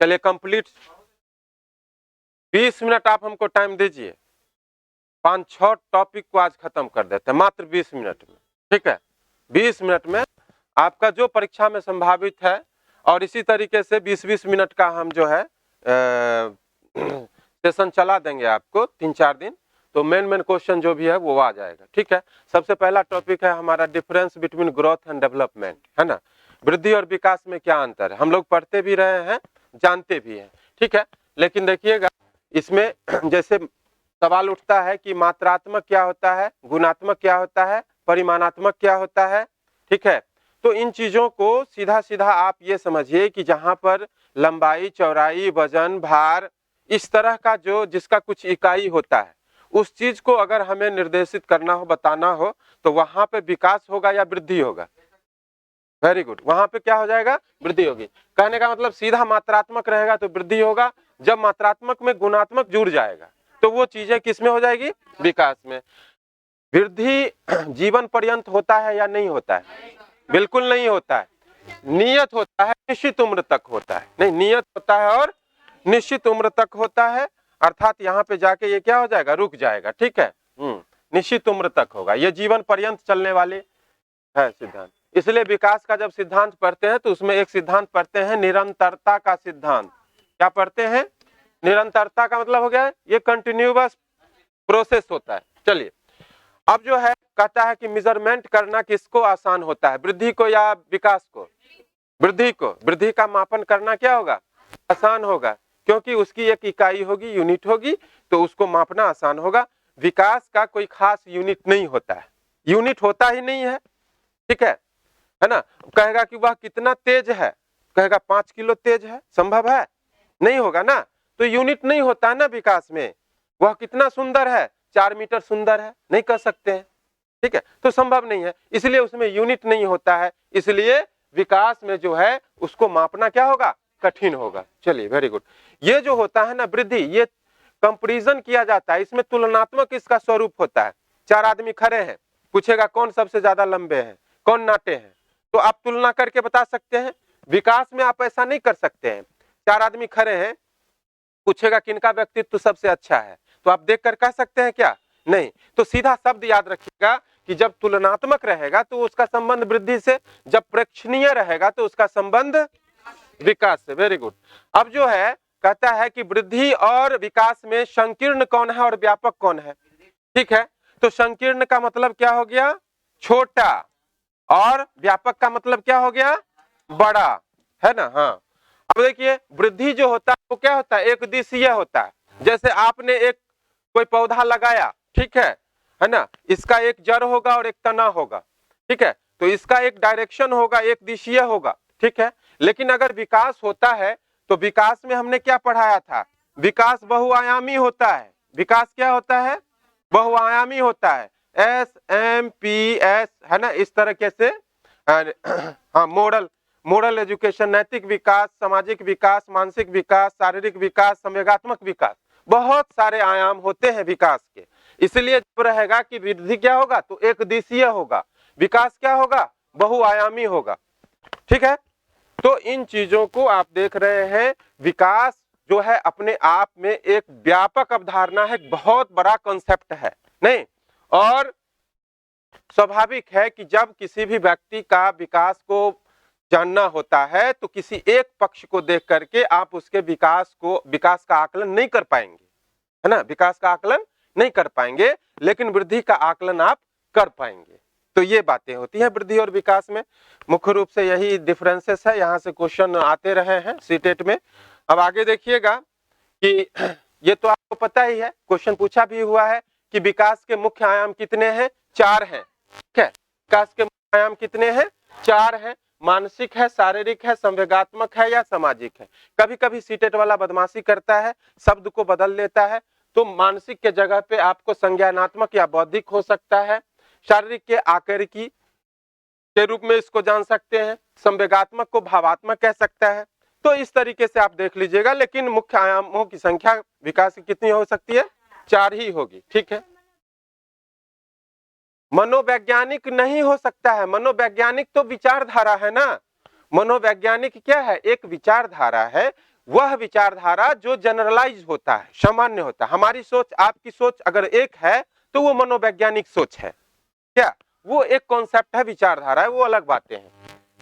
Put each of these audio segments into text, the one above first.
चलिए complete 20 minute आप हमको टाइम दीजिए, 5-6 टॉपिक को आज खत्म कर देते हैं मात्र 20 मिनट में। ठीक है, 20 मिनट में आपका जो परीक्षा में संभावित है, और इसी तरीके से 20-20 मिनट का हम जो है सेशन चला देंगे आपको 3-4 दिन, तो मेन क्वेश्चन जो भी है वो आ जाएगा। ठीक है, सबसे पहला टॉपिक है हमारा difference between growth and development, है ना। वृद्धि और विकास में क्या अंतर है, हम लोग पढ़ते भी रहे हैं, जानते भी हैं। ठीक है, लेकिन देखिएगा इसमें जैसे सवाल उठता है कि मात्रात्मक क्या होता है, गुणात्मक क्या होता है, परिमाणात्मक क्या होता है। ठीक है, तो इन चीजों को सीधा सीधा आप ये समझिए कि जहां पर लंबाई, चौड़ाई, वजन, भार, इस तरह का जो जिसका कुछ इकाई होता है, उस चीज को अगर हमें निर्देशित करना हो, बताना हो, तो वहां पे विकास होगा या वृद्धि होगा। वेरी गुड, वहां पे क्या हो जाएगा, वृद्धि होगी। कहने का मतलब सीधा मात्रात्मक रहेगा तो वृद्धि होगा, जब मात्रात्मक में गुणात्मक जुड़ जाएगा तो वो चीजें किस में हो जाएगी, विकास में। वृद्धि जीवन पर्यंत होता है या नहीं होता है, बिल्कुल नहीं होता है, नियत होता है, निश्चित उम्र तक होता है। नहीं, नियत होता है और निश्चित उम्र तक होता है, अर्थात यहाँ पे जाके ये क्या हो जाएगा, रुक जाएगा। ठीक है, निश्चित उम्र तक होगा, ये जीवन पर्यंत चलने वाले है सिद्धांत। इसलिए विकास का जब सिद्धांत पढ़ते हैं तो उसमें एक सिद्धांत पढ़ते हैं निरंतरता का सिद्धांत। क्या पढ़ते हैं, निरंतरता का मतलब हो गया है ये कंटिन्यूअस प्रोसेस होता है। चलिए अब जो है कहता है कि मेजरमेंट करना किसको आसान होता है, वृद्धि को या विकास को, वृद्धि को। वृद्धि का मापन करना क्या होगा, आसान होगा, क्योंकि उसकी एक इकाई होगी, यूनिट होगी, तो उसको मापना आसान होगा। विकास का कोई खास यूनिट नहीं होता है, यूनिट होता ही नहीं है। ठीक है ना। कहेगा कि वह कितना तेज है, कहेगा 5 किलो तेज है, संभव है, नहीं होगा ना। तो यूनिट नहीं होता है ना विकास में। वह कितना सुंदर है, 4 मीटर सुंदर है, नहीं कह सकते हैं। ठीक है, तो संभव नहीं है, इसलिए उसमें यूनिट नहीं होता है, इसलिए विकास में जो है उसको मापना क्या होगा, कठिन होगा। चलिए वेरी गुड। ये जो होता है ना वृद्धि, ये कंपैरिजन किया जाता है, इसमें तुलनात्मक इसका स्वरूप होता है। 4 आदमी खड़े हैं, पूछेगा कौन सबसे ज्यादा लंबे हैं, कौन नाटे हैं, तो आप तुलना करके बता सकते हैं। विकास में आप ऐसा नहीं कर सकते हैं। 4 आदमी खड़े हैं, पूछेगा किनका व्यक्तित्व सबसे अच्छा है, तो आप देखकर कह सकते हैं क्या, नहीं। तो सीधा शब्द याद रखिएगा कि जब तुलनात्मक रहेगा तो उसका संबंध वृद्धि से, जब प्रेक्षणीय रहेगा तो उसका संबंध विकास से। Very good. अब जो है कहता है कि वृद्धि और विकास में संकीर्ण कौन है और व्यापक कौन है। ठीक है, तो संकीर्ण का मतलब क्या हो गया, छोटा, और व्यापक का मतलब क्या हो गया, बड़ा, है ना। हाँ, अब देखिए वृद्धि जो होता है वो क्या होता है, एक दिशीय होता है। जैसे आपने एक कोई पौधा लगाया, ठीक है ना, इसका एक जड़ होगा और एक तना होगा। ठीक है, तो इसका एक डायरेक्शन होगा, एक दिशीय होगा। ठीक है, लेकिन अगर विकास होता है तो विकास में हमने क्या पढ़ाया था, विकास बहुआयामी होता है। विकास क्या होता है, बहुआयामी होता है, SMP-S, है ना, इस तरीके से। हाँ, मोरल एजुकेशन, नैतिक विकास, सामाजिक विकास, मानसिक विकास, शारीरिक विकास, संवेगात्मक विकास, बहुत सारे आयाम होते हैं विकास के। इसलिए जब रहेगा कि वृद्धि क्या होगा तो एक दिशीय होगा, विकास क्या होगा, बहुआयामी होगा। ठीक है, तो इन चीजों को आप देख रहे हैं। विकास जो है अपने आप में एक व्यापक अवधारणा है, बहुत बड़ा कॉन्सेप्ट है, नहीं। और स्वाभाविक है कि जब किसी भी व्यक्ति का विकास को जानना होता है तो किसी एक पक्ष को देख करके आप उसके विकास का आकलन नहीं कर पाएंगे, है ना, विकास का आकलन नहीं कर पाएंगे, लेकिन वृद्धि का आकलन आप कर पाएंगे। तो ये बातें होती हैं वृद्धि और विकास में, मुख्य रूप से यही डिफरेंसेस है। यहाँ से क्वेश्चन आते रहे हैं सीटेट में। अब आगे देखिएगा कि ये तो आपको पता ही है, क्वेश्चन पूछा भी हुआ है कि विकास के मुख्य आयाम कितने हैं, 4 हैं। ठीक है, विकास के मुख्य आयाम कितने हैं, 4 हैं। मानसिक है, शारीरिक है, संवेगात्मक है या सामाजिक है। कभी कभी सीटेट वाला बदमाशी करता है, शब्द को बदल लेता है, तो मानसिक के जगह पे आपको संज्ञानात्मक या बौद्धिक हो सकता है, शारीरिक के आकारिकी के रूप में इसको जान सकते हैं, संवेगात्मक को भावात्मक कह सकता है। तो इस तरीके से आप देख लीजिएगा, लेकिन मुख्य आयामों की संख्या विकास की कितनी हो सकती है, 4 ही होगी। ठीक है, मनोवैज्ञानिक नहीं हो सकता है, मनोवैज्ञानिक तो विचारधारा है ना। मनोवैज्ञानिक क्या है, एक विचारधारा है, वह विचारधारा जो जनरलाइज होता है, सामान्य होता है। हमारी सोच आपकी सोच अगर एक है तो वो मनोवैज्ञानिक सोच है, क्या वो एक कॉन्सेप्ट है, विचारधारा है, वो अलग बातें हैं,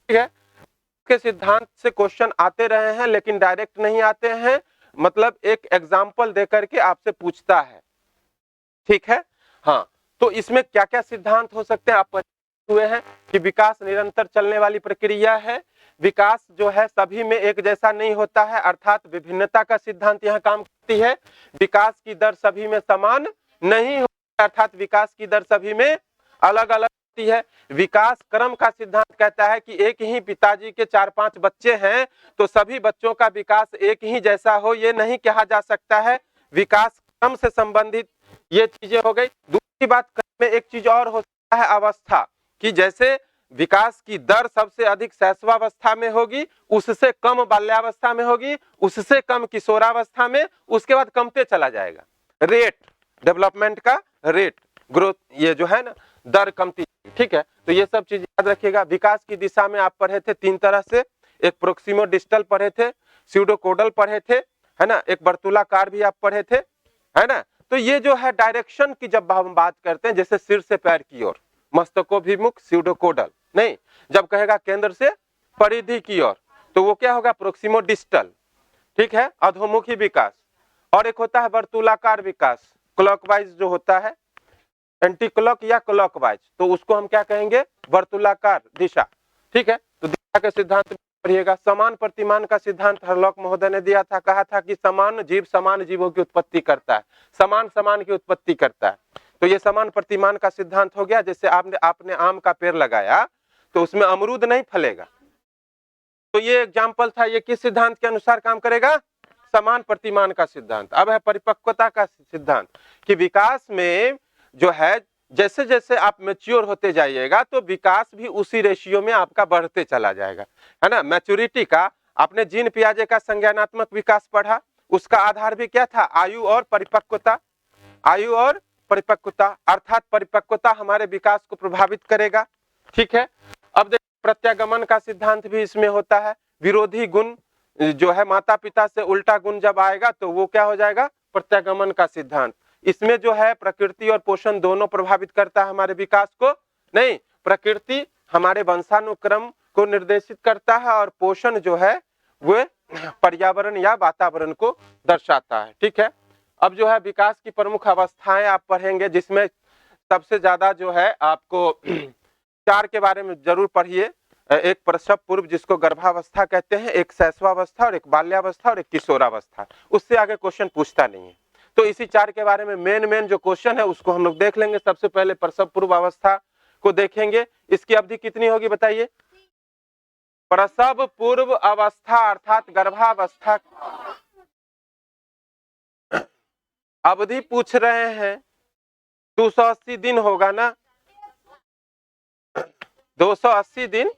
ठीक है। के सिद्धांत से क्वेश्चन आते रहे हैं लेकिन डायरेक्ट नहीं आते हैं, मतलब एक एग्जाम्पल देकर के आपसे पूछता है, ठीक है। हाँ, तो इसमें क्या क्या सिद्धांत हो सकते हैं आप हुए हैं कि विकास निरंतर चलने वाली प्रक्रिया है, विकास जो है सभी में एक जैसा नहीं होता है, अर्थात विभिन्नता का सिद्धांत यहाँ काम करती है, विकास की दर सभी में समान नहीं होती, अर्थात विकास की दर सभी में अलग अलग होती है। विकास क्रम का सिद्धांत कहता है कि एक ही पिताजी के 4-5 बच्चे हैं तो सभी बच्चों का विकास एक ही जैसा हो, ये नहीं कहा जा सकता है। विकास क्रम से संबंधित ये चीजें हो गई। दूसरी बात में एक चीज और हो सकता है अवस्था, कि जैसे विकास की दर सबसे अधिक शैशवावस्था में होगी, उससे कम बाल्यावस्था में होगी, उससे कम किशोरावस्था में, उसके बाद कमते चला जाएगा। रेट, डेवलपमेंट का रेट, ग्रोथ, ये जो है ना दर कमती, ठीक है। तो ये सब चीज याद रखिएगा। विकास की दिशा में आप पढ़े थे 3 तरह से, एक प्रोक्सिमो डिस्टल पढ़े थे, स्यूडोकोडल पढ़े थे, है ना, एक वर्तुलाकार भी आप पढ़े थे, है ना। तो ये जो है डायरेक्शन की जब हम बात करते हैं, जैसे सिर से पैर की ओर, मस्तकोभिमुख स्यूडोकोडल, नहीं, जब कहेगा केंद्र से परिधि की ओर तो वो क्या होगा, प्रोक्सिमो डिस्टल, ठीक है, अधोमुखी विकास। और एक होता है वर्तुलाकार विकास, क्लॉकवाइज जो होता है, एंटी क्लॉक या क्लॉकवाइज, तो उसको हम क्या कहेंगे, वर्तुलाकार दिशा, ठीक है। तो दिशा के सिद्धांत पढ़िएगा। समान प्रतिमान का सिद्धांत हरलॉक महोदय ने दिया था, कहा था कि समान जीव समान जीवों की उत्पत्ति करता है, समान समान की उत्पत्ति करता है। तो ये समान प्रतिमान का सिद्धांत हो गया। जैसे आपने आम का पेड़ लगाया तो उसमें अमरूद नहीं फलेगा, तो ये एग्जाम्पल था, ये किस सिद्धांत के अनुसार काम करेगा, समान प्रतिमान का सिद्धांत। अब है परिपक्वता का सिद्धांत, कि विकास में जो है जैसे जैसे आप मैच्योर होते जाइएगा तो विकास भी उसी रेशियो में आपका बढ़ते चला जाएगा, है ना। मैच्योरिटी का आपने जीन पियाजे का संज्ञानात्मक विकास पढ़ा, उसका आधार भी क्या था, आयु और परिपक्वता, आयु और परिपक्वता, अर्थात परिपक्वता हमारे विकास को प्रभावित करेगा, ठीक है। अब देखिए प्रत्यागमन का सिद्धांत भी इसमें होता है। विरोधी गुण जो है माता पिता से उल्टा गुण जब आएगा तो वो क्या हो जाएगा, प्रत्यागमन का सिद्धांत। इसमें जो है प्रकृति और पोषण दोनों प्रभावित करता है हमारे विकास को, नहीं, प्रकृति हमारे वंशानुक्रम को निर्देशित करता है और पोषण जो है वो पर्यावरण या वातावरण को दर्शाता है, ठीक है। अब जो है विकास की प्रमुख अवस्थाएं आप पढ़ेंगे, जिसमें सबसे ज्यादा जो है आपको 4 के बारे में जरूर पढ़िए। एक प्रसव पूर्व जिसको गर्भावस्था कहते हैं, एक शैशवावस्था और एक बाल्यावस्था और एक किशोरावस्था, उससे आगे क्वेश्चन पूछता नहीं है। तो इसी 4 के बारे में मेन जो क्वेश्चन है उसको हम लोग देख लेंगे। सबसे पहले प्रसव पूर्व अवस्था को देखेंगे। इसकी अवधि कितनी होगी बताइए, प्रसव पूर्व अवस्था अर्थात गर्भावस्था अवधि पूछ रहे हैं, 280 दिन होगा ना, 280 दिन,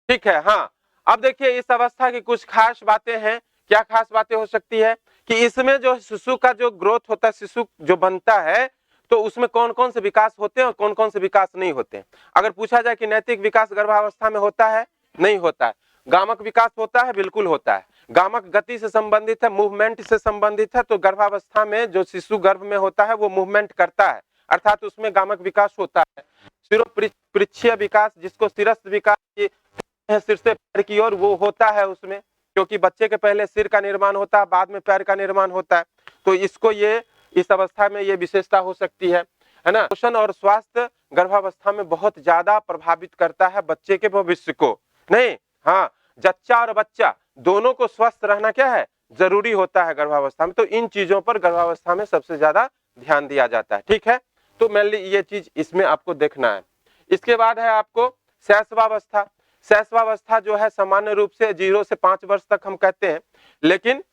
ठीक है। हाँ, अब देखिए इस अवस्था की कुछ खास बातें हैं। क्या खास बातें हो सकती है कि इसमें जो शिशु का जो ग्रोथ होता है, शिशु जो बनता है, तो उसमें कौन कौन से विकास होते हैं और कौन कौन से विकास नहीं होते हैं। अगर पूछा जाए कि नैतिक विकास गर्भावस्था में होता है, नहीं होता है। गामक विकास होता है, बिल्कुल होता है। गामक गति से संबंधित है, मूवमेंट से संबंधित है। तो गर्भावस्था में जो शिशु गर्भ में होता है वो मूवमेंट करता है, अर्थात उसमें गामक विकास होता है। शिरोपृच्छीय विकास जिसको शिरस्थ विकास सिर से पैर की ओर, वो होता है उसमें, क्योंकि बच्चे के पहले सिर का निर्माण होता है, बाद में पैर का निर्माण होता है। तो इसको ये इस अवस्था में ये विशेषता हो सकती है ना। पोषण और स्वास्थ्य गर्भावस्था में बहुत ज्यादा प्रभावित करता है बच्चे के भविष्य को, नहीं, हाँ, जच्चा और बच्चा दोनों को स्वस्थ रहना क्या है, जरूरी होता है गर्भावस्था में। तो इन चीजों पर गर्भावस्था में सबसे ज्यादा ध्यान दिया जाता है, ठीक है। तो मेनली ये चीज इसमें आपको देखना है। इसके बाद है आपको शैशवावस्था। शैशवावस्था जो है सामान्य रूप से 0 से 5 वर्ष तक हम कहते हैं, लेकिन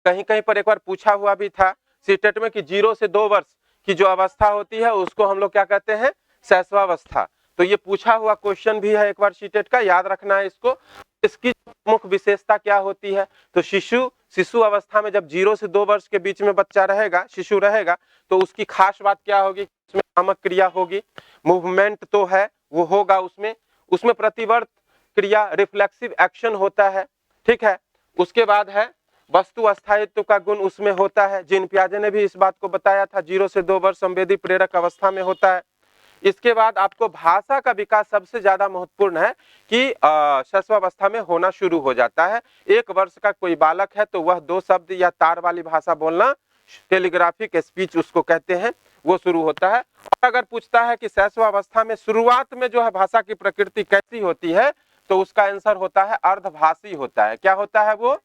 कहीं कहीं पर एक बार पूछा हुआ भी था सीटेट में कि 0 से 2 वर्ष की जो अवस्था होती है उसको हम लोग क्या कहते हैं, शैशवावस्था। तो ये पूछा हुआ क्वेश्चन भी है एक बार सीटेट का, याद रखना है इसको। इसकी मुख्य विशेषता क्या होती है, तो शिशु अवस्था में जब 0 से 2 वर्ष के बीच में बच्चा रहेगा, शिशु रहेगा, तो उसकी खास बात क्या होगी, उसमें कामक क्रिया होगी, मूवमेंट तो है वो होगा, उसमें प्रतिवर्त क्रिया रिफ्लेक्सिव एक्शन होता है, ठीक है। उसके बाद है वस्तु अस्थायित्व का गुण उसमें होता है। जीन पियाजे ने भी इस बात को बताया था, 0 से 2 वर्ष संवेदी प्रेरक अवस्था में होता है। इसके बाद आपको भाषा का विकास सबसे ज्यादा महत्वपूर्ण है कि शैशवावस्था में होना शुरू हो जाता है। 1 वर्ष का कोई बालक है तो वह 2 शब्द या तार वाली भाषा बोलना, टेलीग्राफिक स्पीच उसको कहते हैं, वो शुरू होता है। और अगर पूछता है कि शैशवावस्था में शुरुआत में जो है भाषा की प्रकृति कैसी होती है, तो उसका आंसर होता है अर्धभाषी होता है। क्या होता है वो?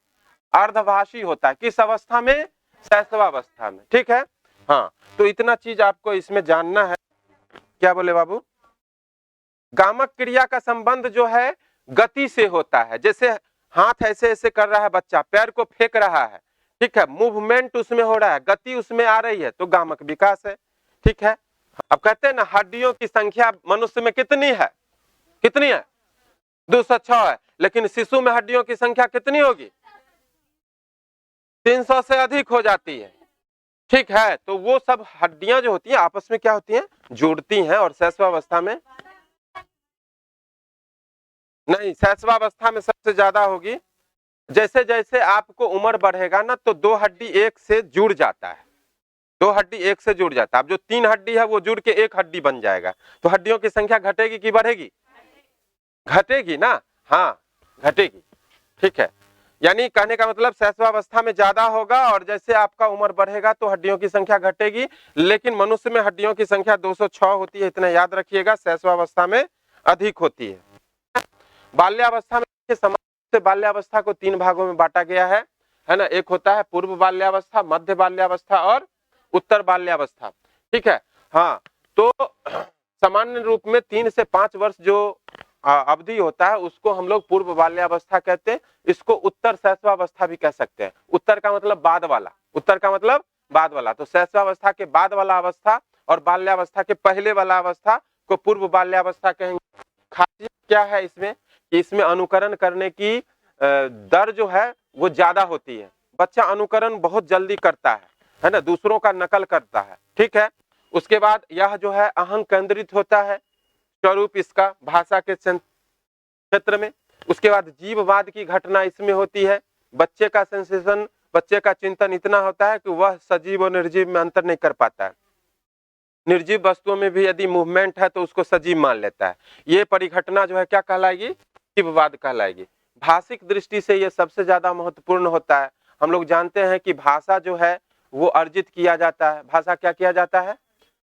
अर्धभाषी होता है। किस अवस्था में? शैशवावस्था में। ठीक है, हाँ। तो इतना चीज आपको इसमें जानना है। क्या बोले बाबू? गामक क्रिया का संबंध जो है गति से होता है। जैसे हाथ ऐसे ऐसे कर रहा है बच्चा, पैर को फेंक रहा है, ठीक है, मूवमेंट उसमें हो रहा है, गति उसमें आ रही है, तो गामक विकास है। ठीक है, अब कहते हैं ना हड्डियों की संख्या मनुष्य में कितनी है? कितनी है? 206 है, लेकिन शिशु में हड्डियों की संख्या कितनी होगी? 300 से अधिक हो जाती है। ठीक है, तो वो सब हड्डियां जो होती हैं आपस में क्या होती हैं? जुड़ती हैं। और शैशवावस्था में नहीं, शैशवावस्था में सबसे ज्यादा होगी। जैसे जैसे आपको उम्र बढ़ेगा ना, तो 2 हड्डी एक से जुड़ जाता है। 2 हड्डी एक से जुड़ जाता है। अब जो 3 हड्डी है वो जुड़ के 1 हड्डी बन जाएगा। तो हड्डियों की संख्या घटेगी कि बढ़ेगी? घटेगी ना, हाँ घटेगी। ठीक है, यानी कहने का मतलब शैशवावस्था में ज्यादा होगा और जैसे आपका उम्र बढ़ेगा तो हड्डियों की संख्या घटेगी। लेकिन मनुष्य में हड्डियों की संख्या 206 होती है, इतना याद रखिएगा। शैशवावस्था में अधिक होती है। बाल्यावस्था में समाज से बाल्यावस्था को 3 भागों में बांटा गया है ना। एक होता है पूर्व बाल्यावस्था, मध्य बाल्यावस्था और उत्तर बाल्यावस्था। ठीक है, हाँ। तो सामान्य रूप में 3 से 5 वर्ष जो अवधि होता है उसको हम लोग पूर्व बाल्यावस्था कहते हैं। इसको उत्तर शैशवावस्था भी कह सकते हैं। उत्तर का मतलब बाद वाला, उत्तर का मतलब बाद वाला। तो शैशवावस्था के बाद वाला अवस्था और बाल्यावस्था के पहले वाला अवस्था को पूर्व बाल्यावस्था कहेंगे। खासियत क्या है इसमें कि इसमें अनुकरण करने की दर जो है वो ज्यादा होती है। बच्चा अनुकरण बहुत जल्दी करता है ना, दूसरों का नकल करता है। ठीक है, उसके बाद यह जो है अहं केंद्रित होता है स्वरूप इसका भाषा के क्षेत्र में। उसके बाद जीववाद की घटना इसमें होती है। बच्चे का सेंसेशन, बच्चे का चिंतन इतना होता है कि वह सजीव और निर्जीव में अंतर नहीं कर पाता है। निर्जीव वस्तुओं में भी यदि मूवमेंट है तो उसको सजीव मान लेता है। ये परिघटना जो है क्या कहलाएगी? जीववाद कहलाएगी। भाषिक दृष्टि से ये सबसे ज्यादा महत्वपूर्ण होता है। हम लोग जानते हैं कि भाषा जो है वो अर्जित किया जाता है। भाषा क्या किया जाता है?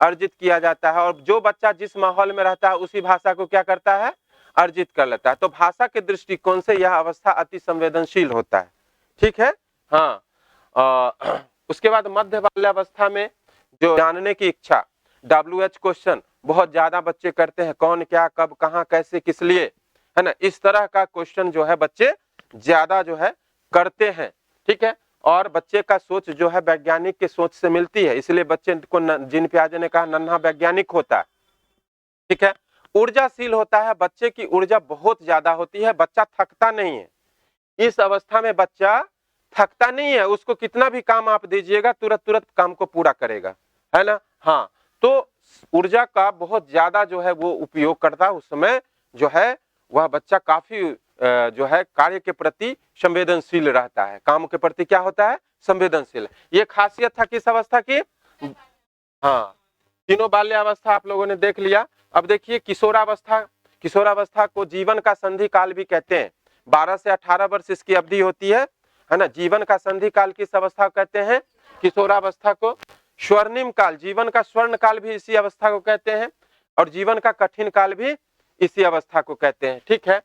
अर्जित किया जाता है। और जो बच्चा जिस माहौल में रहता है उसी भाषा को क्या करता है? अर्जित कर लेता है। तो भाषा के दृष्टिकोण से यह अवस्था अति संवेदनशील होता है। ठीक है, हाँ। उसके बाद मध्य बाल्यावस्था में जो जानने की इच्छा, WH क्वेश्चन बहुत ज्यादा बच्चे करते हैं। कौन, क्या, कब, कहां, कैसे, किस लिए, है ना, इस तरह का क्वेश्चन जो है बच्चे ज्यादा जो है करते हैं। ठीक है, और बच्चे का सोच जो है वैज्ञानिक के सोच से मिलती है, इसलिए बच्चे को जीन पियाजे ने कहा नन्हा वैज्ञानिक होता है। ठीक है, ऊर्जाशील होता है। बच्चे की ऊर्जा बहुत ज्यादा होती है, बच्चा थकता नहीं है। इस अवस्था में बच्चा थकता नहीं है, उसको कितना भी काम आप दीजिएगा तुरंत तुरंत काम को पूरा करेगा, है ना। हाँ, तो ऊर्जा का बहुत ज्यादा जो है वो उपयोग करता है। उस समय जो है वह बच्चा काफी जो है कार्य के प्रति संवेदनशील रहता है। काम के प्रति क्या होता है? संवेदनशील। ये खासियत था किस अवस्था की? हाँ, तीनों बाल्यावस्था आप लोगों ने देख लिया। अब देखिए किशोरावस्था। किशोरावस्था को जीवन का संधि काल भी कहते हैं। 12 से 18 वर्ष इसकी अवधि होती है ना। जीवन का संधि काल किस अवस्था को कहते हैं? किशोरावस्था को। स्वर्णिम काल, जीवन का स्वर्ण काल भी इसी अवस्था को कहते हैं। और जीवन का कठिन काल भी इसी अवस्था को कहते हैं। ठीक है,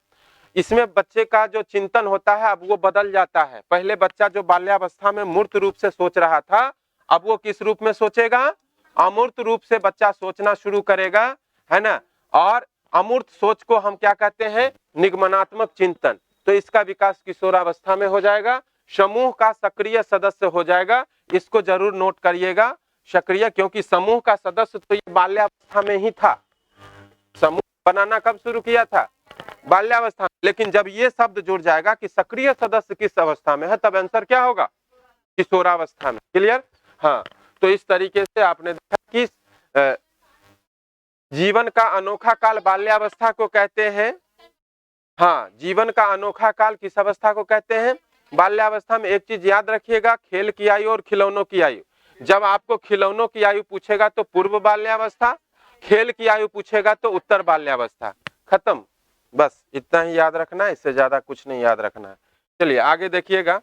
इसमें बच्चे का जो चिंतन होता है अब वो बदल जाता है। पहले बच्चा जो बाल्यावस्था में मूर्त रूप से सोच रहा था, अब वो किस रूप में सोचेगा? अमूर्त रूप से बच्चा सोचना शुरू करेगा, है ना। और अमूर्त सोच को हम क्या कहते हैं? निगमनात्मक चिंतन। तो इसका विकास किशोरावस्था में हो जाएगा। समूह का सक्रिय सदस्य हो जाएगा। इसको जरूर नोट करिएगा, सक्रिय, क्योंकि समूह का सदस्य तो ये बाल्यावस्था में ही था। समूह बनाना कब शुरू किया था? बाल्यावस्था। लेकिन जब ये शब्द जुड़ जाएगा कि सक्रिय सदस्य किस अवस्था में है, तब आंसर क्या होगा? किशोरावस्था में। क्लियर? हाँ, तो इस तरीके से आपने देखा कि जीवन का अनोखा काल बाल्यावस्था को कहते हैं। हाँ, जीवन का अनोखा काल किस अवस्था को कहते हैं? बाल्यावस्था में एक चीज याद रखिएगा, खेल की आयु और खिलौनों की आयु। जब आपको खिलौनों की आयु पूछेगा तो पूर्व बाल्यावस्था, खेल की आयु पूछेगा तो उत्तर बाल्यावस्था। खत्म, बस इतना ही याद रखना है, इससे ज्यादा कुछ नहीं याद रखना है। चलिए आगे देखिएगा,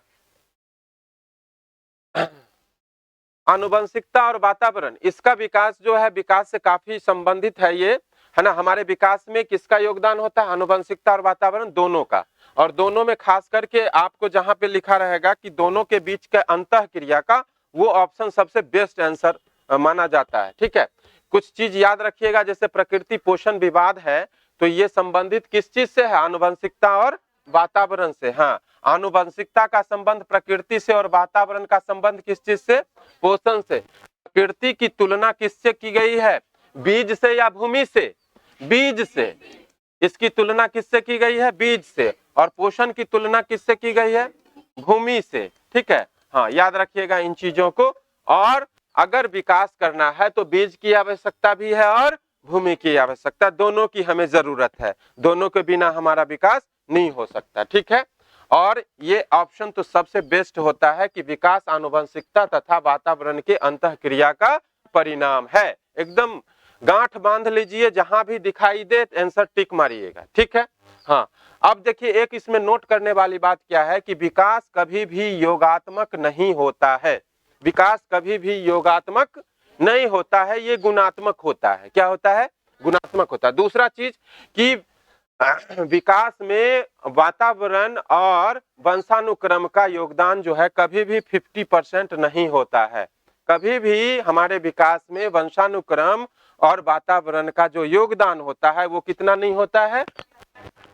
आनुवंशिकता और वातावरण, इसका विकास जो है विकास से काफी संबंधित है ये, है ना। हमारे विकास में किसका योगदान होता है, आनुवंशिकता और वातावरण दोनों का। और दोनों में खास करके आपको जहां पे लिखा रहेगा कि दोनों के बीच के अंतः क्रिया का, वो ऑप्शन सबसे बेस्ट आंसर माना जाता है। ठीक है, कुछ चीज याद रखिएगा, जैसे प्रकृति पोषण विवाद है तो ये संबंधित किस चीज से है, आनुवंशिकता और वातावरण से। हाँ, आनुवंशिकता का संबंध प्रकृति से और वातावरण का संबंध किस चीज से, पोषण से। प्रकृति की तुलना किससे की गई है, बीज से या भूमि से, बीज से। इसकी तुलना किससे की गई है, बीज से। और पोषण की तुलना किससे की गई है, भूमि से। ठीक है, हाँ याद रखिएगा इन चीजों को। और अगर विकास करना है तो बीज की आवश्यकता भी है और भूमि की आवश्यकता, दोनों की हमें जरूरत है, दोनों के बिना हमारा विकास नहीं हो सकता। ठीक है, और ये ऑप्शन तो सबसे बेस्ट होता है कि विकास आनुवंशिकता तथा वातावरण के अंतःक्रिया का परिणाम है। एकदम गांठ बांध लीजिए, जहां भी दिखाई दे आंसर टिक मारिएगा। ठीक है, हाँ। अब देखिए एक इसमें नोट करने वाली बात क्या है कि विकास कभी भी योगात्मक नहीं होता है, विकास कभी भी योगात्मक नहीं होता है, ये गुणात्मक होता है। क्या होता है, गुणात्मक होता है। दूसरा चीज कि विकास में वातावरण और वंशानुक्रम का योगदान जो है कभी भी 50% नहीं होता है। कभी भी हमारे विकास में वंशानुक्रम और वातावरण का जो योगदान होता है वो कितना नहीं होता है,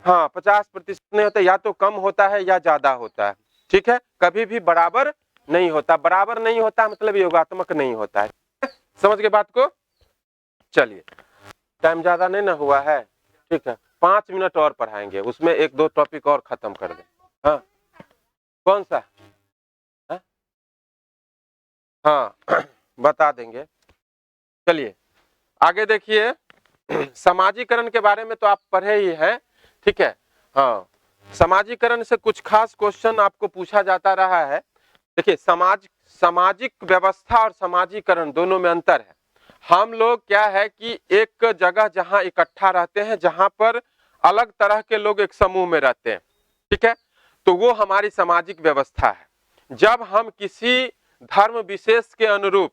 हाँ 50% नहीं होता, या तो कम होता है या ज्यादा होता है। ठीक है, कभी भी बराबर नहीं होता, बराबर नहीं होता मतलब योगात्मक नहीं होता है। समझ गए बात को। चलिए टाइम ज्यादा नहीं ना हुआ है, ठीक है 5 मिनट और पढ़ाएंगे, उसमें एक दो टॉपिक और खत्म कर दें। हाँ कौन सा, हाँ बता देंगे। चलिए आगे देखिए, समाजीकरण के बारे में तो आप पढ़े ही हैं। ठीक है, हाँ समाजीकरण से कुछ खास क्वेश्चन आपको पूछा जाता रहा है। देखिए सामाजिक व्यवस्था और समाजीकरण दोनों में अंतर है। हम लोग क्या है कि एक जगह जहां इकट्ठा रहते हैं, जहां पर अलग तरह के लोग एक समूह में रहते हैं, ठीक है, तो वो हमारी सामाजिक व्यवस्था है। जब हम किसी धर्म विशेष के अनुरूप,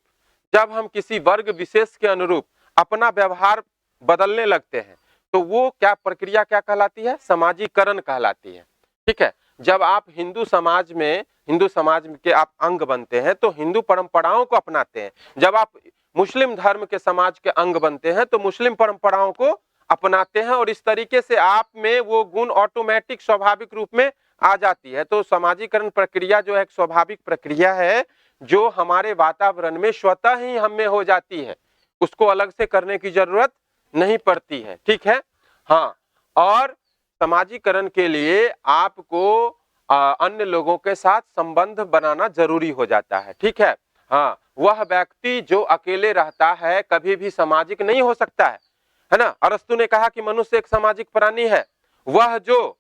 जब हम किसी वर्ग विशेष के अनुरूप अपना व्यवहार बदलने लगते हैं तो वो क्या प्रक्रिया क्या कहलाती है, समाजीकरण कहलाती है। ठीक है, जब आप हिंदू समाज के आप अंग बनते हैं तो हिंदू परंपराओं को अपनाते हैं। जब आप मुस्लिम धर्म के समाज के अंग बनते हैं तो मुस्लिम परंपराओं को अपनाते हैं, और इस तरीके से आप में वो गुण ऑटोमेटिक स्वाभाविक रूप में आ जाती है। तो समाजीकरण प्रक्रिया जो है एक स्वाभाविक प्रक्रिया है जो हमारे वातावरण में स्वतः ही हम में हो जाती है, उसको अलग से करने की जरूरत नहीं पड़ती है। ठीक है, हाँ। और समाजीकरण के लिए आपको अन्य लोगों के साथ संबंध बनाना जरूरी हो जाता है। ठीक है, हाँ वह व्यक्ति जो अकेले रहता है कभी भी सामाजिक नहीं हो सकता है ना। अरस्तु ने कहा कि मनुष्य एक सामाजिक प्राणी है। वह जो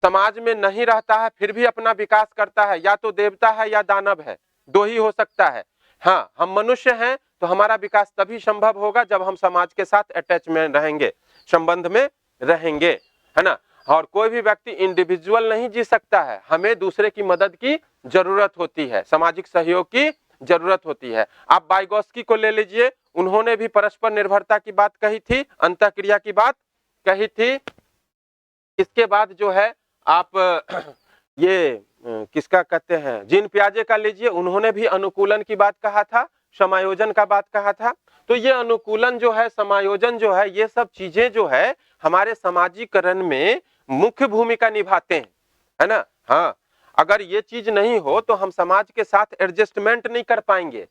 समाज में नहीं रहता है फिर भी अपना विकास करता है, या तो देवता है या दानव है, दो ही हो सकता है। हाँ हम मनुष्य हैं तो हमारा विकास तभी संभव होगा जब हम समाज के साथ अटैच में रहेंगे, संबंध में रहेंगे, है ना। और कोई भी व्यक्ति इंडिविजुअल नहीं जी सकता है, हमें दूसरे की मदद की जरूरत होती है, सामाजिक सहयोग की जरूरत होती है। आप वाइगोत्स्की को ले लीजिए, उन्होंने भी परस्पर निर्भरता की बात कही थी, अंतःक्रिया की बात कही थी। इसके बाद जो है आप ये किसका कहते हैं, जीन पियाजे का लीजिए, उन्होंने भी अनुकूलन की बात कहा था, समायोजन का बात कहा था। तो ये अनुकूलन जो है, समायोजन जो है, ये सब चीजें जो है हमारे समाजीकरण में मुख्य भूमिका निभाते हैं, है ना। हाँ अगर ये चीज नहीं हो तो हम समाज के साथ एडजस्टमेंट नहीं कर पाएंगे।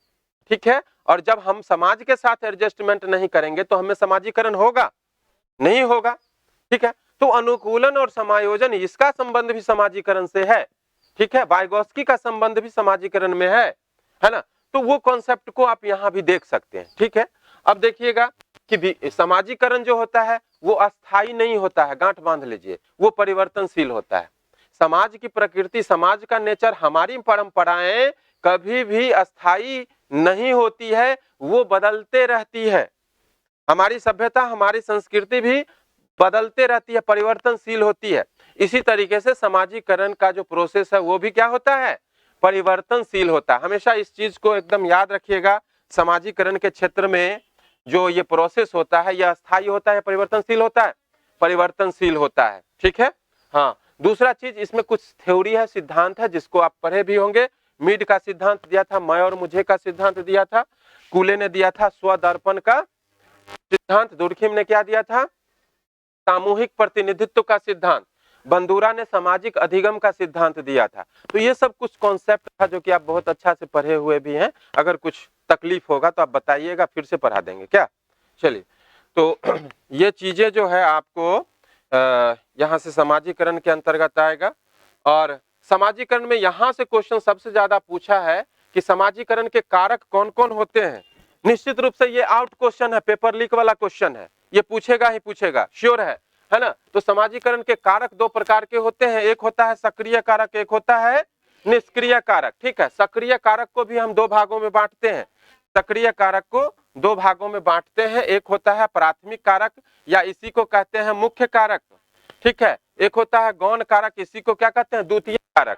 ठीक है, और जब हम समाज के साथ एडजस्टमेंट नहीं करेंगे तो हमें समाजीकरण होगा नहीं होगा। ठीक है, तो अनुकूलन और समायोजन, इसका संबंध भी समाजीकरण से है। ठीक है, वाइगोत्स्की का संबंध भी समाजीकरण में है ना। तो वो कॉन्सेप्ट को आप यहां भी देख सकते हैं। ठीक है, अब देखिएगा कि समाजीकरण जो होता है वो अस्थाई नहीं होता है, गांठ बांध लीजिए, वो परिवर्तनशील होता है। समाज की प्रकृति, समाज का नेचर, हमारी परंपराएं कभी भी अस्थाई नहीं होती है, वो बदलते रहती है। हमारी सभ्यता, हमारी संस्कृति भी बदलते रहती है, परिवर्तनशील होती है। इसी तरीके से समाजीकरण का जो प्रोसेस है वो भी क्या होता है, परिवर्तनशील होता है। हमेशा इस चीज को एकदम याद रखिएगा, समाजीकरण के क्षेत्र में जो ये प्रोसेस होता है, यह अस्थायी होता है, परिवर्तनशील होता है, परिवर्तनशील होता है। ठीक है। हाँ, दूसरा चीज इसमें कुछ थ्योरी है, सिद्धांत है, जिसको आप पढ़े भी होंगे। मीड का सिद्धांत दिया था, मैं और मुझे का सिद्धांत दिया था, कूले ने दिया था स्वदर्पण का सिद्धांत, दुर्खिम ने क्या दिया था, सामूहिक प्रतिनिधित्व का सिद्धांत, बंदूरा ने सामाजिक अधिगम का सिद्धांत दिया था। तो ये सब कुछ कॉन्सेप्ट था जो कि आप बहुत अच्छा से पढ़े हुए भी हैं। अगर कुछ तकलीफ होगा तो आप बताइएगा, फिर से पढ़ा देंगे क्या। चलिए, तो ये चीजें जो है आपको यहाँ से समाजीकरण के अंतर्गत आएगा। और समाजीकरण में यहाँ से क्वेश्चन सबसे ज्यादा पूछा है कि समाजीकरण के कारक कौन कौन होते हैं। निश्चित रूप से ये आउट क्वेश्चन है, पेपर लीक वाला क्वेश्चन है, ये पूछेगा ही पूछेगा, श्योर है ना। तो समाजीकरण के कारक दो प्रकार के होते हैं, एक होता है सक्रिय कारक, एक होता है निष्क्रिय कारक। ठीक है, सक्रिय कारक को भी हम दो भागों में बांटते हैं, सक्रिय कारक को दो भागों में बांटते हैं। एक होता है प्राथमिक कारक, या इसी को कहते हैं मुख्य कारक। ठीक है, एक होता है गौण कारक, इसी को क्या कहते हैं, द्वितीय कारक।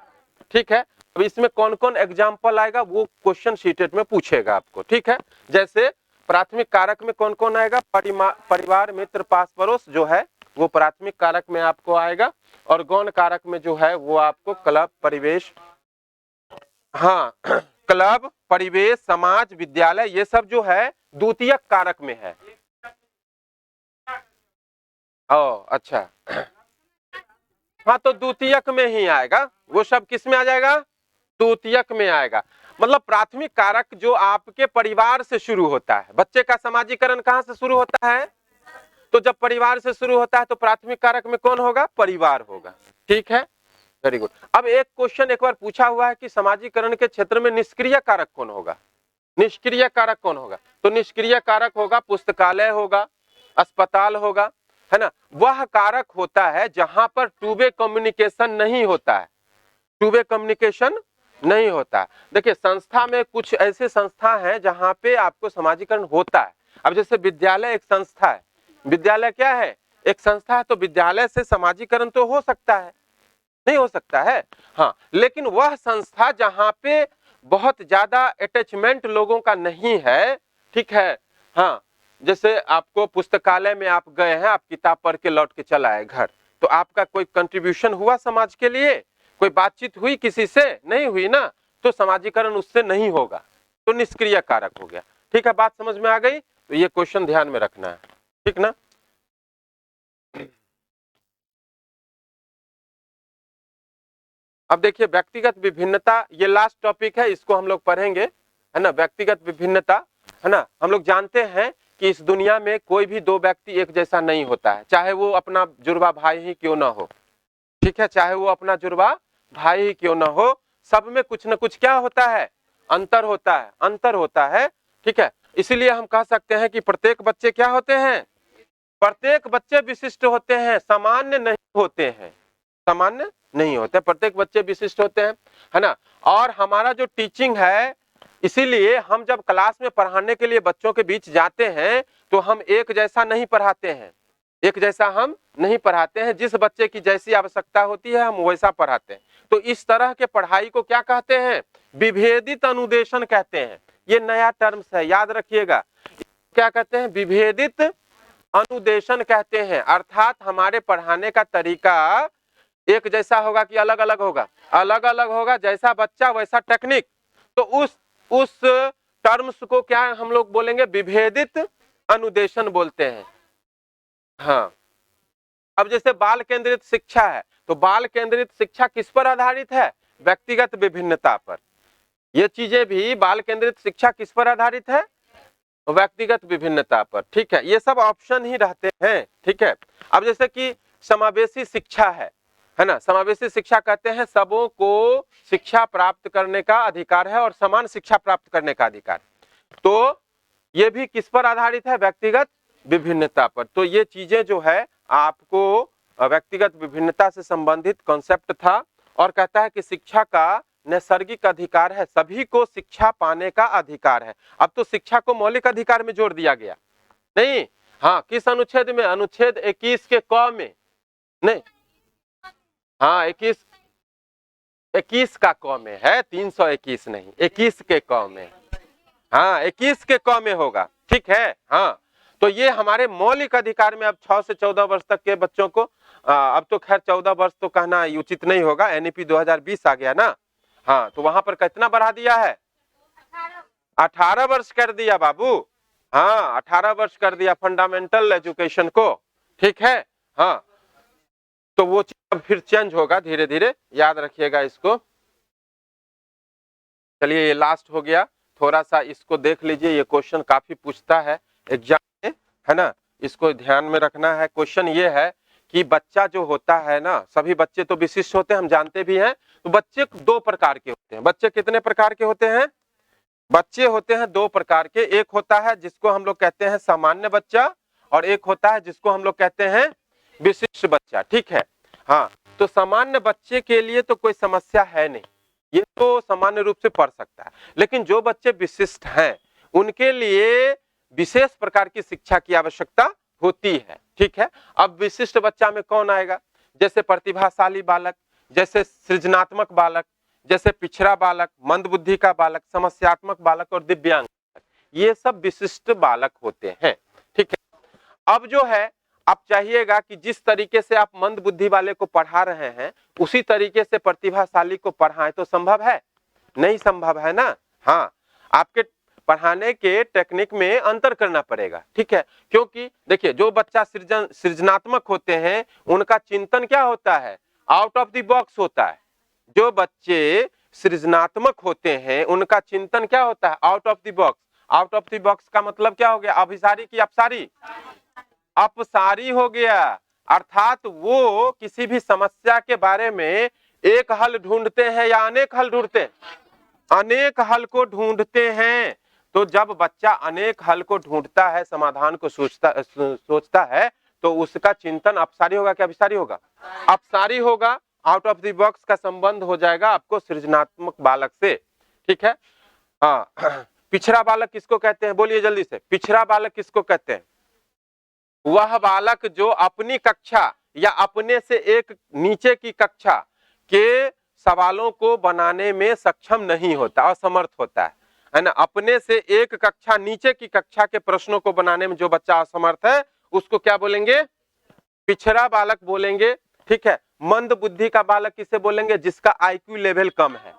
ठीक है, अब इसमें कौन कौन एग्जाम्पल आएगा वो क्वेश्चन शीटेट में पूछेगा आपको। ठीक है, जैसे प्राथमिक कारक में कौन कौन आएगा, परिवार, मित्र, पास पड़ोस जो है वो प्राथमिक कारक में आपको आएगा। और गौण कारक में जो है वो आपको क्लब, परिवेश, हाँ क्लब, परिवेश, समाज, विद्यालय, ये सब जो है द्वितीयक कारक में है। ओ अच्छा, हाँ तो द्वितीयक में ही आएगा, वो सब किस में आ जाएगा, द्वितीयक में आएगा। मतलब प्राथमिक कारक जो आपके परिवार से शुरू होता है, बच्चे का समाजीकरण कहाँ से शुरू होता है, तो जब परिवार से शुरू होता है तो प्राथमिक कारक में कौन होगा, परिवार होगा। ठीक है, वेरी गुड। अब एक क्वेश्चन एक बार पूछा हुआ है कि समाजीकरण के क्षेत्र में निष्क्रिय कारक कौन होगा, निष्क्रिय कारक कौन होगा, तो निष्क्रिय कारक होगा पुस्तकालय होगा, अस्पताल होगा, है ना। वह कारक होता है जहां पर टू वे कम्युनिकेशन नहीं होता है, टू वे कम्युनिकेशन नहीं होता। देखिए संस्था में कुछ ऐसे संस्था हैं जहां पे आपको समाजीकरण होता है। अब जैसे विद्यालय एक संस्था है, विद्यालय क्या है, एक संस्था है, तो विद्यालय से समाजीकरण तो हो सकता है, नहीं हो सकता है, हाँ। लेकिन वह संस्था जहां पे बहुत ज्यादा अटैचमेंट लोगों का नहीं है, ठीक है, हाँ। जैसे आपको पुस्तकालय में आप गए हैं, आप किताब पढ़ के लौट के चला आए घर, तो आपका कोई कंट्रीब्यूशन हुआ समाज के लिए, कोई बातचीत हुई किसी से, नहीं हुई ना, तो समाजीकरण उससे नहीं होगा, तो निष्क्रिय कारक हो गया। ठीक है, बात समझ में आ गई, तो ये क्वेश्चन ध्यान में रखना है, ठीक ना। अब देखिए व्यक्तिगत विभिन्नता, ये लास्ट टॉपिक है, इसको हम लोग पढ़ेंगे, है ना। व्यक्तिगत विभिन्नता, है ना। हम लोग जानते हैं कि इस दुनिया में कोई भी दो व्यक्ति एक जैसा नहीं होता है, चाहे वो अपना जुड़वा भाई ही क्यों ना हो। ठीक है, चाहे वो अपना जुड़वा भाई ही क्यों ना हो, सब में कुछ ना कुछ क्या होता है, अंतर होता है, अंतर होता है। ठीक है, इसीलिए हम कह सकते हैं कि प्रत्येक बच्चे क्या होते हैं, प्रत्येक बच्चे विशिष्ट होते हैं, सामान्य नहीं होते हैं, सामान्य नहीं होते, प्रत्येक बच्चे विशिष्ट होते हैं, है ना। और हमारा जो टीचिंग है, इसीलिए हम जब क्लास में पढ़ाने के लिए बच्चों के बीच जाते हैं तो हम एक जैसा नहीं पढ़ाते हैं, एक जैसा हम नहीं पढ़ाते हैं, जिस बच्चे की जैसी आवश्यकता होती है हम वैसा पढ़ाते हैं। तो इस तरह के पढ़ाई को क्या कहते हैं, विभेदित अनुदेशन कहते हैं। ये नया टर्म्स है, याद रखिएगा, क्या कहते हैं, विभेदित अनुदेशन कहते हैं। अर्थात हमारे पढ़ाने का तरीका एक जैसा होगा कि अलग अलग होगा, अलग अलग होगा, जैसा बच्चा वैसा टेक्निक। तो उस टर्म्स को क्या हम लोग बोलेंगे, विभेदित अनुदेशन बोलते हैं, हाँ। अब जैसे बाल केंद्रित शिक्षा है, तो बाल केंद्रित शिक्षा किस पर आधारित है, व्यक्तिगत विभिन्नता पर। ये चीजें भी बाल केंद्रित शिक्षा किस पर आधारित है, व्यक्तिगत विभिन्नता पर। ठीक है, ये सब ऑप्शन ही रहते हैं। ठीक है, अब जैसे कि समावेशी शिक्षा है ना, समावेशी शिक्षा कहते हैं सबों को शिक्षा प्राप्त करने का अधिकार है और समान शिक्षा प्राप्त करने का अधिकार। तो ये भी किस पर आधारित है, व्यक्तिगत विभिन्नता पर। तो ये चीजें जो है आपको व्यक्तिगत विभिन्नता से संबंधित कॉन्सेप्ट था और कहता है कि शिक्षा का नैसर्गिक अधिकार है, सभी को शिक्षा पाने का अधिकार है। अब तो शिक्षा को मौलिक अधिकार में जोड़ दिया गया, नहीं, हाँ, किस अनुच्छेद में? अनुच्छेद 21 के क में, नहीं, हाँ 21 का क में है, 321 नहीं, 21 के क में, हाँ 21 के क में होगा, ठीक है। हाँ, तो ये हमारे मौलिक अधिकार में अब 6 से 14 वर्ष तक के बच्चों को, अब तो खैर 14 वर्ष तो कहना उचित नहीं होगा, एनईपी 2020 आ गया ना, हाँ, तो वहां पर कितना बढ़ा दिया है? 18 वर्ष कर दिया बाबू, हाँ 18 वर्ष कर दिया फंडामेंटल एजुकेशन को, ठीक है। हाँ, तो वो चीज फिर चेंज होगा धीरे धीरे, याद रखिएगा इसको। चलिए ये लास्ट हो गया, थोड़ा सा इसको देख लीजिए, ये क्वेश्चन काफी पूछता है एग्जाम में, है ना, इसको ध्यान में रखना है। क्वेश्चन ये है कि बच्चा जो होता है ना, सभी बच्चे तो विशिष्ट होते हैं, हम जानते भी हैं, तो बच्चे 2 प्रकार के होते हैं। बच्चे कितने प्रकार के होते हैं? बच्चे होते हैं 2 प्रकार के, एक होता है जिसको हम लोग कहते हैं सामान्य बच्चा, और एक होता है जिसको हम लोग कहते हैं विशिष्ट बच्चा, ठीक है। हाँ, तो सामान्य बच्चे के लिए तो कोई समस्या है नहीं, ये तो सामान्य रूप से पढ़ सकता है, लेकिन जो बच्चे विशिष्ट हैं उनके लिए विशेष प्रकार की शिक्षा की आवश्यकता होती है, ठीक है। अब विशिष्ट बच्चा में कौन आएगा? जैसे प्रतिभाशाली बालक, जैसे सृजनात्मक बालक, जैसे पिछड़ा बालक, मंदबुद्धि का बालक, समस्यात्मक बालक और दिव्यांग, ये सब विशिष्ट बालक होते हैं, ठीक है। अब जो है, आप चाहिएगा कि जिस तरीके से आप मंद बुद्धि वाले को पढ़ा रहे हैं उसी तरीके से प्रतिभाशाली को पढ़ाएं, तो संभव है? नहीं संभव है ना। हाँ, आपके पढ़ाने के टेक्निक में अंतर करना पड़ेगा, ठीक है। क्योंकि देखिए, जो बच्चा सृजनात्मक होते हैं उनका चिंतन क्या होता है? आउट ऑफ द बॉक्स होता है। जो बच्चे सृजनात्मक होते हैं उनका चिंतन क्या होता है? Out of the box. Out of the box का मतलब क्या हो गया? अभिसारी की अपसारी? अपसारी हो गया, अर्थात वो किसी भी समस्या के बारे में एक हल ढूंढते हैं या अनेक हल ढूंढते हैं? अनेक हल को ढूंढते हैं। तो जब बच्चा अनेक हल को ढूंढता है, समाधान को सोचता है, तो उसका चिंतन अपसारी होगा क्या अभिसारी होगा? अपसारी होगा। आउट ऑफ द बॉक्स का संबंध हो जाएगा आपको सृजनात्मक बालक से, ठीक है। हाँ, पिछड़ा बालक किसको कहते हैं? बोलिए जल्दी से, पिछड़ा बालक किसको कहते हैं? वह बालक जो अपनी कक्षा या अपने से एक नीचे की कक्षा के सवालों को बनाने में सक्षम नहीं होता, असमर्थ होता है ना। अपने से एक कक्षा नीचे की कक्षा के प्रश्नों को बनाने में जो बच्चा असमर्थ है उसको क्या बोलेंगे? पिछड़ा बालक बोलेंगे, ठीक है। मंद बुद्धि का बालक किसे बोलेंगे? जिसका आईक्यू लेवल कम है,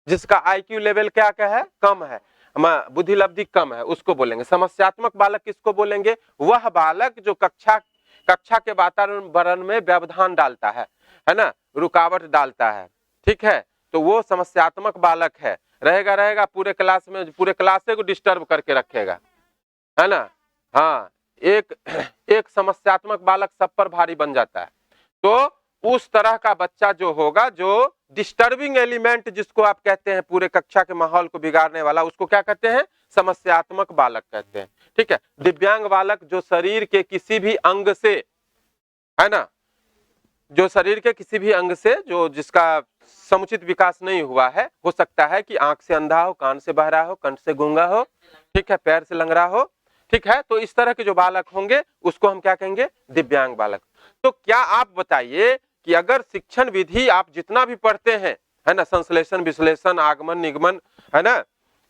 जिसका आईक्यू लेवल क्या है? कम है, बुद्धि लब्धि कम है, उसको बोलेंगे। समस्यात्मक बालक किसको बोलेंगे? वह बालक जो कक्षा के वातावरण में व्यवधान डालता है ना, रुकावट डालता है, ठीक है, तो वो समस्यात्मक बालक है। रहेगा पूरे क्लास में, पूरे क्लासे को डिस्टर्ब करके रखेगा, है ना। हाँ, एक समस्यात्मक बालक सब पर भारी बन जाता है। तो उस तरह का बच्चा जो होगा, जो डिस्टर्बिंग एलिमेंट जिसको आप कहते हैं, पूरे कक्षा के माहौल को बिगाड़ने वाला, उसको क्या कहते हैं? समस्यात्मक बालक कहते हैं, ठीक है। दिव्यांग बालक जो शरीर के किसी भी अंग से, है ना, जो शरीर के किसी भी अंग से जो जिसका समुचित विकास नहीं हुआ है, हो सकता है कि आंख से अंधा हो, कान से बहरा हो, कंठ से गूंगा हो, ठीक है, पैर से लंगड़ा हो, ठीक है। तो इस तरह के जो बालक होंगे उसको हम क्या कहेंगे? दिव्यांग बालक। तो क्या आप बताइए कि अगर शिक्षण विधि आप जितना भी पढ़ते हैं, है ना, संश्लेषण, विश्लेषण, आगमन, निगमन, है ना,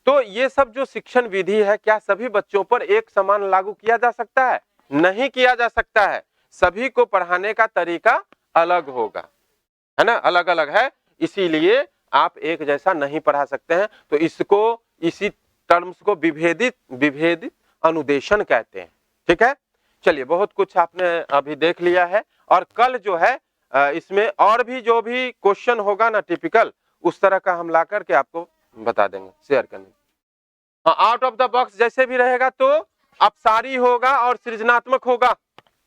तो ये सब जो शिक्षण विधि है, क्या सभी बच्चों पर एक समान लागू किया जा सकता है? नहीं किया जा सकता है। सभी को पढ़ाने का तरीका अलग होगा, है ना, अलग अलग है, इसीलिए आप एक जैसा नहीं पढ़ा सकते हैं। तो इसको, इसी टर्म्स को विभेदित अनुदेशन कहते हैं, ठीक है। चलिए, बहुत कुछ आपने अभी देख लिया है, और कल जो है इसमें और भी जो भी क्वेश्चन होगा ना टिपिकल, उस तरह का हम ला करके आपको बता देंगे, शेयर करने। आउट ऑफ द बॉक्स जैसे भी रहेगा तो अपसारी होगा और सृजनात्मक होगा,